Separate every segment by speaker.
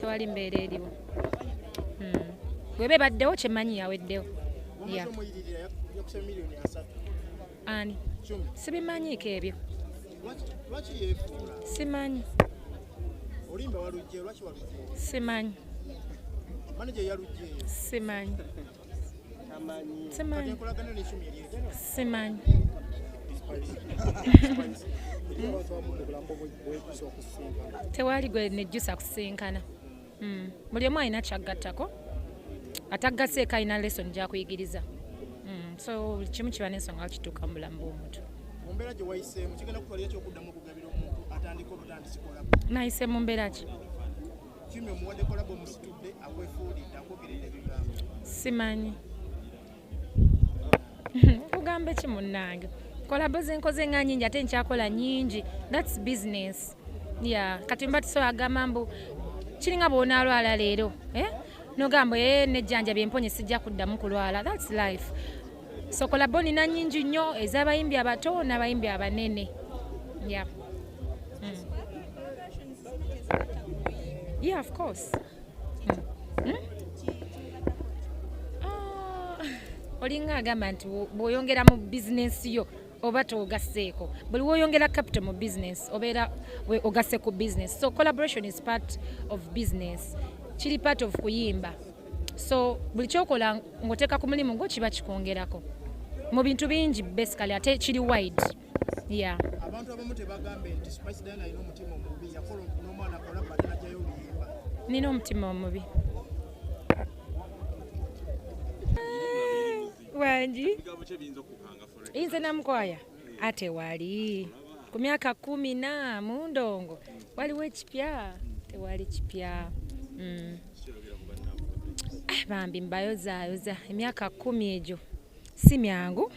Speaker 1: tewali mbeera eriwo. Bwebe baddewo kyemanyi yaweddewo. Ani sibimanyiiko ebyo. Simanyi. Simanyi. Simanyi. Simanyi. Simanyi. Tewali gwe nejjusa kusinkana. Buli omu alina kyaggattako. Ataggaseeko alina lesson gyakuyigiriza. So buli kimu kiba n'ensonga kituuka mu bulamu bw'omuntu.
Speaker 2: Mu mbeera gye wayiseemu kigenda kutwala ekyokuddamu okugabira omuntu atandika olutandisikolabo.
Speaker 1: Nayise mu mbeera ki?
Speaker 2: Kimwe muwadde kolabo musitudde akwefuulidde akubiridde ebigambo.
Speaker 1: Simanyi. Kugambe ki munnange? Kolabo zenkoze nga nnyingi ate nkyakola nnyingi. That's business. Yeah. Kati mba tusobola agamba mbu kiringa bw'onaalwala leero. Nogamba nejjanja emponye sijja kuddamu kulwala. That's life. So kolabo nina nnyingi nnyo ez'abayimbi abato n'abayimbi abanene. Yeah. Yeah, of course. Olinga agamba nti bw'oyongera mu bizinensi yo oba togasseeko. Buli w'oyongera capital mu business obeera ogasse ku business. So collaboration is part of business. Kiri part of kuyimba. So buli kyokola ng'oteeka ku mulimu gwo kiba kikwongerako. Mu bintu bingi basically ate kiri wide. Yeah.
Speaker 2: Abantu abamu tebagambe nti Spice Diana alina omutima omubi yakola n'omwana akola ate najjayo oluyimba.
Speaker 1: Nina omutima omubi. Wangi? Inze namukwaya ate wali ku myaka 10 mu ndongo waliwo ekipya tewali kipya. Bambi mbayozaayoza emyaka 10 egyo si myangu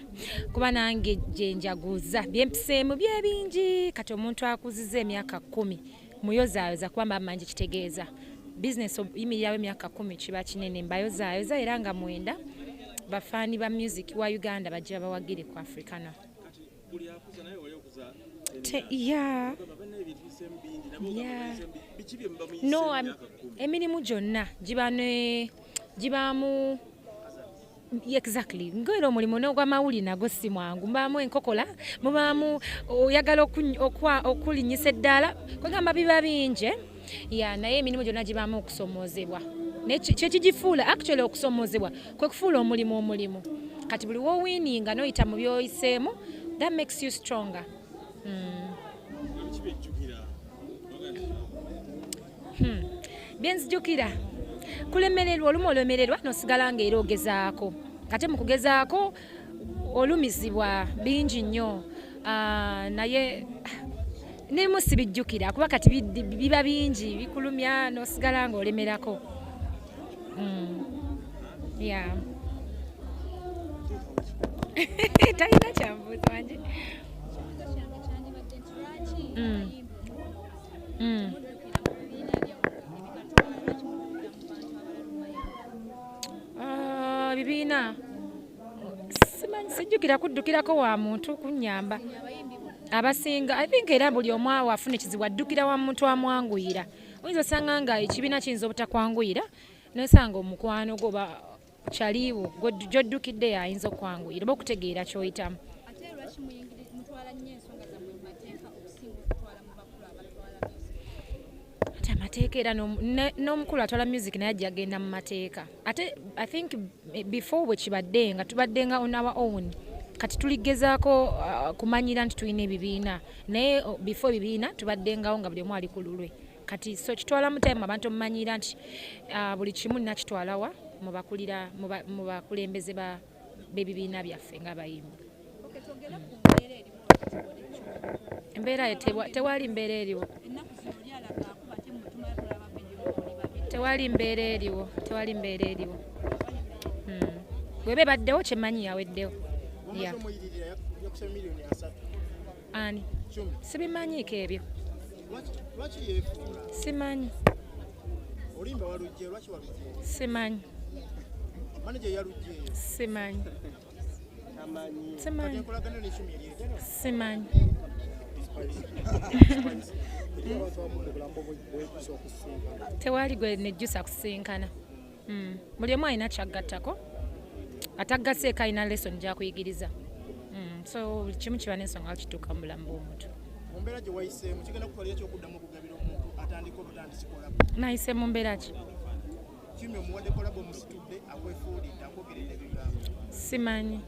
Speaker 1: kuba nange gye njaguza byempiseemu byebingi kati omuntu akuziza emyaka 10 muyozaayoza kuba mangi kitegeeza business yimirirawo emyaka 10 kiba kinene mbayozaayoza era nga mwenda bafaani ba music wa Uganda bajja bawagire ku Africana. Yeah. No, emirimu gyonna gibaamu exactly ngero omulimu n'ogw'amawulire nago si mwangu mubaamu enkokola mubaamu oyagala okulinyisa eddaala kwegamba biba bingi naye emirimu gyonna gibaamu okusomoozebwa kyekigifuula actually okusomoozebwa kwe kufuula omulimu kati buli wowiininga n'oyita mu byoyiseemu that makes you stronger. Byenzijukira kulemererwa olumu olemererwa n'osigala ng'era ogezaako ate mu kugezaako olumizibwa bingi nnyo naye nebimu sibijjukira kuba kati biba bingi bikulumya n'osigala ng'olemerako. Yeah. Talina kyambuuza wange. Bibiina simanyi sijjukira kuddukirako wa muntu kunnyamba abasinga I think era buli omu awo afuna ekizibu addukira wa muntu amwanguyira oyinza osanga nga ekibiina kiyinza obutakwanguyira nosanga omukwano goba kyaliwo gy'oddukidde yayinza okwanguyira oba okutegeera ky'oyitamu. Ate amateeka era n'omukulu atwala music naye ajja agenda mu mateeka ate I think before bwe kibadde nga tubadde nga on our own kati tuligezaako kumanyira nti tulina ebibiina naye before ebibiina tubaddengawo nga buli omu ali ku lulwe kati so kitwalamu time abantu omumanyira nti buli kimu nakitwalawa mu bakulembeze b'ebibiina byaffe ng'abayimbi. Embeera tewali mbeera eriwo. Tewali mbeera eriwo. Bwebe baddewo kyemanyi yaweddewo. Ani sibimanyiiko ebyo. Simanyi. Simanyi. Simanyi. Simanyi. tewali gwe nejjusa kusinkana. Buli omu alina kyaggattako ataggaseeko alina lesson gyakuyigiriza. So buli kimu kiba n'ensonga kituuka mu bulamu bw'omuntu.
Speaker 2: Mu mbeera gye wayiseemu kigenda kutwalira kyokuddamu okugabira omuntu atandika obutandisi kolabo.
Speaker 1: Nayise mu mbeera ki?
Speaker 2: Kimi omuwadde kolabo omusitudde akwefuulidde akwogeredde ebigambo.
Speaker 1: Simanyi.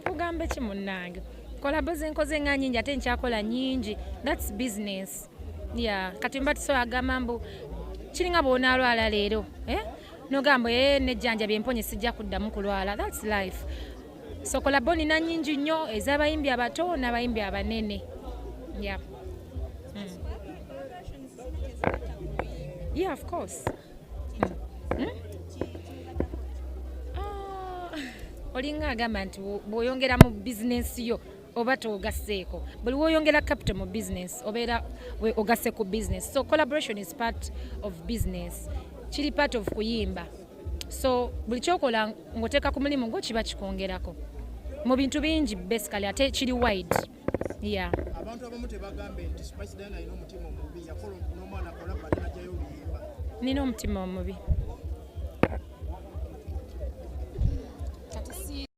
Speaker 1: Kugamba ki munnange? Kolabo zenkoze nga nnyingi ate nkyakola nnyingi. That's business. Kati mba tisobola agamba mbu kiringa bw'onaalwala leero. Nogamba nejjanja byemponye sijja kuddamu kulwala. That's life. So kolabo nina nnyingi nnyo ez'abayimbi abato n'abayimbi abanene. Yeah, of course. Olinga agamba nti bw'oyongera mu bizinesi yo oba togasseeko. Buli w'oyongera capital mu business obeera ogasse ku business. So collaboration is part of business. Kiri part of kuyimba. So buli kyokola ng'oteeka ku mulimu gwo kiba kikwongerako. Mu bintu bingi basically ate kiri wide.
Speaker 2: Abantu abamu tebagambe nti Spice Diana alina omutima omubi yakola n'omwana kolabo ate n'ajjayo oluyimba.
Speaker 1: Nina omutima omubi.